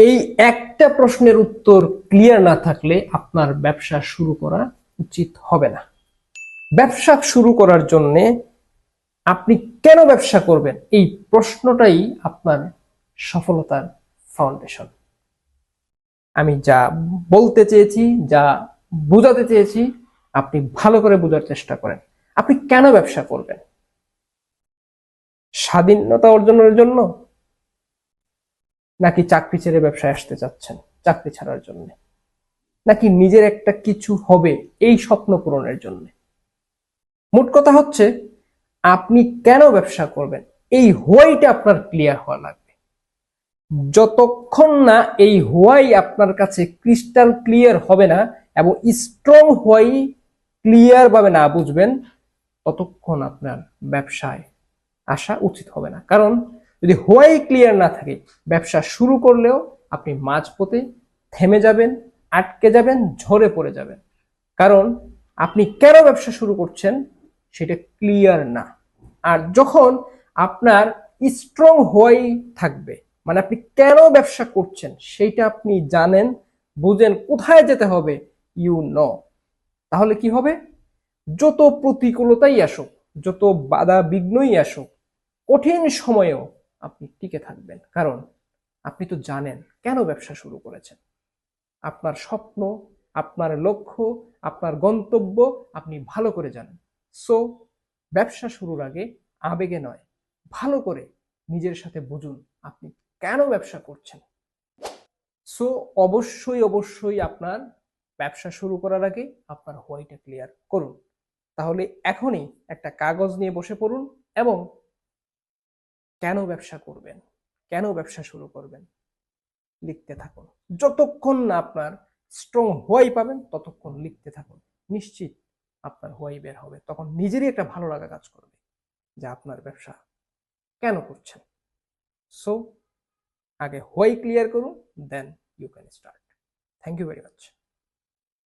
এই একটা প্রশ্নের উত্তর ক্লিয়ার না থাকলে আপনার ব্যবসা শুরু করা উচিত হবে না। ব্যবসা শুরু করার জন্য আপনি কেন ব্যবসা করবেন, এই প্রশ্নটাই আপনার সফলতার ফাউন্ডেশন। আমি যা বলতে চেয়েছি, যা বোঝাতে চেয়েছি, আপনি ভালো করে বোঝার চেষ্টা করেন। আপনি কেন ব্যবসা করবেন? স্বাধীনতা অর্জনের জন্য, নাকি চাকরি ছেড়ে ব্যবসায় আসতে চাচ্ছেন চাকরি ছাড়ার জন্য, নাকি নিজের একটা কিছু হবে এই স্বপ্ন পূরণের জন্য? মোট কথা হচ্ছে আপনি কেন ব্যবসা করবেন এই হোয়াইটা আপনার ক্লিয়ার হওয়া লাগবে। যতক্ষণ না এই হোয়াই আপনার কাছে ক্রিস্টাল ক্লিয়ার হবে না এবং স্ট্রং হোয়াই ক্লিয়ার ভাবে না বুঝবেন, ততক্ষণ আপনার ব্যবসায় আসা উচিত হবে না। কারণ যদি হোয়াই ক্লিয়ার না থাকে, ব্যবসা শুরু করলেও আপনি মাঝপথে থেমে যাবেন, আটকে যাবেন, ঝরে পড়ে যাবেন। কারণ আপনি কেন ব্যবসা শুরু করছেন সেটা ক্লিয়ার না। আর যখন আপনার স্ট্রং হোয়াই থাকবে, মানে আপনি কেন ব্যবসা করছেন সেইটা আপনি জানেন, বুঝেন কোথায় যেতে হবে, ইউ নো, তাহলে কি হবে? যত প্রতিকূলতাই আসুক, যত বাধা বিঘ্নই আসুক, কঠিন সময়েও আপনি টিকে থাকবেন। কারণ আপনি তো জানেন কেন ব্যবসা শুরু করেছেন। আপনার স্বপ্ন, আপনার লক্ষ্য, আপনার গন্তব্য আপনি ভালো করে জানেন। সো ব্যবসা শুরুর আগে আবেগে নয়, ভালো করে নিজের সাথে বুঝুন আপনি কেন ব্যবসা করছেন। সো অবশ্যই অবশ্যই আপনার ব্যবসা শুরু করার আগে আপনার হোয়াইটা ক্লিয়ার করুন। তাহলে এখনই একটা কাগজ নিয়ে বসে পড়ুন এবং কেন ব্যবসা করবেন, কেন ব্যবসা শুরু করবেন লিখতে থাকুন। যতক্ষণ না আপনার স্ট্রং হোয়াই পাবেন ততক্ষণ লিখতে থাকুন। নিশ্চিত আপনার হোয়াই বের হবে, তখন নিজেরই একটা ভালো লাগা কাজ করবে যে আপনার ব্যবসা কেন করছেন। সো আগে হোয়াই ক্লিয়ার করুন, then you can start. Thank you very much.